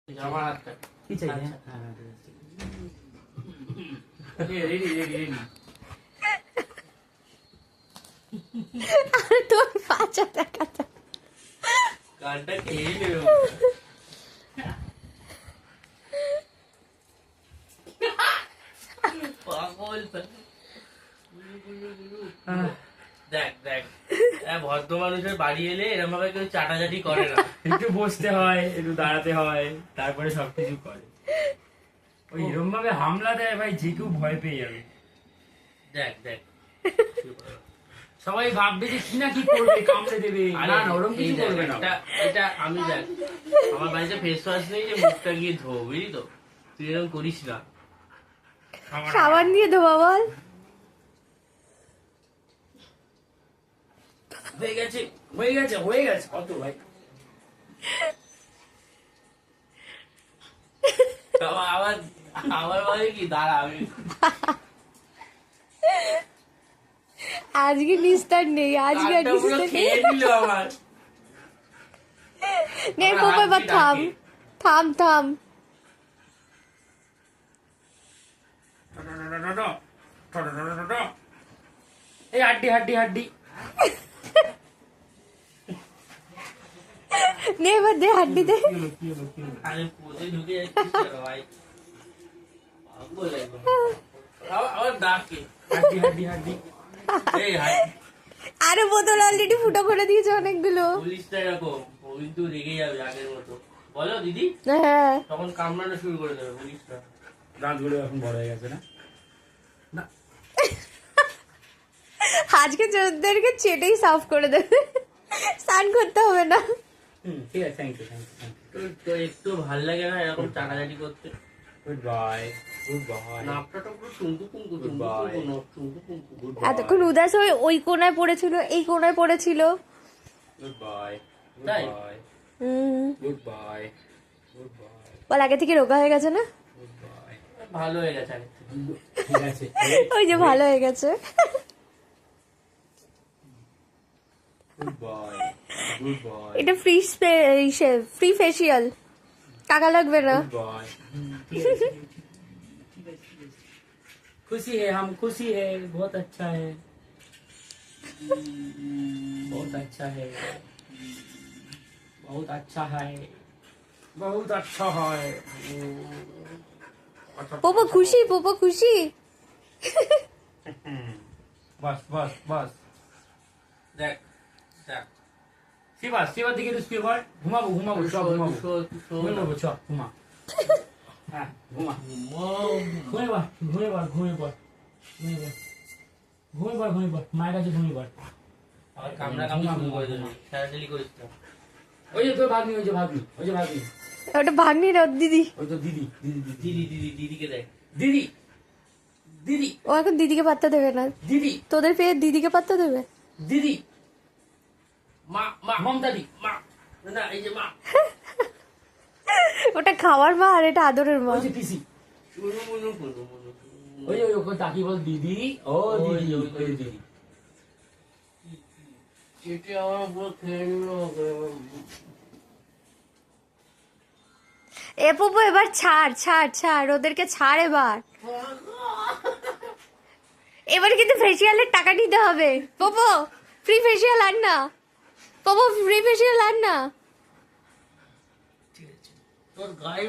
আমার হাতটা কি চাই? তোর পাঁচা দেখা গানটা খেয়ে নেব পাগল। দেখ দেখ, ভদ্র মানুষের বাড়ি এলে এরকম ভাবে কেউ চাটাচাটি করে না। একটু বসতে হয়, একটু দাঁড়াতে হয়, তারপরে সবকিছু করে। ওই এরকম ভাবে হামলা দেয় ভাই, যে কেউ ভয় পেয়ে যাবে। দেখ দেখ, সবাই ভাববে যে কি না কি করবে, কামড়ে দেবে। না না, ওরকম কিছু করবে না। এটা আমি দেখ, আমার বাড়িতে ফেস ওয়াশ নেই যে মুখটা গিয়ে ধো, বুঝলি তো? তুই এরকম করিস না। সাবান দিয়ে ধোয়া বল। হয়ে গেছে হয়ে গেছে হয়ে গেছে, কত ভাই। আবার আবার বলে কি, দাঁড়া আমি আজকে নিস্তার নেই, আজকে আর কানটা পুরো নিস্তার নেই। খেয়ে নিল আমার। নে পোপো, এবার থাম থাম থাম। এই হাড্ডি হাড্ডি হাড্ডি। নে এবার দে হাড্ডি দে। কি হলো কি হলো কি হলো? আরে পোজে ঢুকে যাচ্ছিস কেন ভাই? পাগল একদম। আবার ডাকে হাড্ডি হাড্ডি হাড্ডি। এই হাই, আরে বোতল অলরেডি ফুটো করে দিয়েছে অনেকগুলো। পুলিশটা এরকম, ও কিন্তু রেগে যাবে আগের মতো। বলো দিদি, হ্যাঁ, তখন কামড়ানো শুরু করে দেবে পুলিশটা। দাঁতগুলো এখন বড় হয়ে গেছে না? না, আজকে চোরদেরকে চেটেই সাফ করে দেবে, স্নান করতে হবে না। ঠিক আছে, thank you thank you thank you. তো একটু ভাল লাগে না এরকম চাটাচাটি করতে? Goodbye goodbye. নাপটা পুরো টুঙ্কু টুঙ্কু টুঙ্কু Goodbye. টুঙ্কু নখ, টুঙ্কু টুঙ্কু। গুড এতক্ষণ উদাস হয়ে ওই কোনায় পড়েছিল, এই কোনায় পড়েছিল। গুড বাই গুড তাই? বাই হুম, গুড বাই গুড বাই বল আগে থেকে রোগা হয়ে গেছে না? Goodbye. ভালো হয়ে গেছে আগে। ঠিক আছে, ওই যে ভালো হয়ে গেছে। গুড বাই গুড বাই এটা ফ্রি ফেসিয়াল, টাকা লাগবে না। Good boy. खुशी है, हम खुशी है, बहुत अच्छा है, बहुत अच्छा है, बहुत अच्छा है, बहुत अच्छा है। পোপো খুশি, পোপো খুশি। बस बस बस। দেখ দেখ, शिवा शिवा दिखे तो शिवा घुमाबो घुमाबो सब घुमाबो घुमाबो सब घुमा। हाँ घुमा ঘুরে বার ঘুরে বার ঘুরে বার ঘুরে বার ঘুরে বার ঘুরে বার, মায়ের কাছে ঘুরে বার। আবার কামড়া কামড়ি শুরু করে দেবে, খেলাটেলি করিস না। ওই যে তোর ভাগ্নি, ওই যে ভাগ্নি, ওই যে ভাগ্নি, ওটা ভাগ্নি না, দিদি। ওই তো দিদি দিদি দিদি দিদি দিদি দিদিকে দেখ। দিদি দিদি ও এখন দিদিকে পাত্তা দেবে না, দিদি তোদের পেয়ে দিদিকে পাত্তা দেবে। দিদি মা মা মমতা দি মা, না এই যে মা। ওটা খাওয়ার মা আর এটা আদরের মা। ওই যে পিসি, মুনু মুনু মুনু মুনু। ওই যে ওই তাকি বল দিদি, ও দিদি ওই দিদি। চেটে আমার পুরো খেয়ে নিল। এ পোপো এবার ছাড় ছাড় ছাড়, ওদেরকে ছাড় এবার। এবার কিন্তু ফেসিয়ালের টাকা নিতে হবে। পোপো ফ্রি ফেসিয়াল আন না, পোপো ফ্রি ফেসিয়াল আন না। তোর গায়ে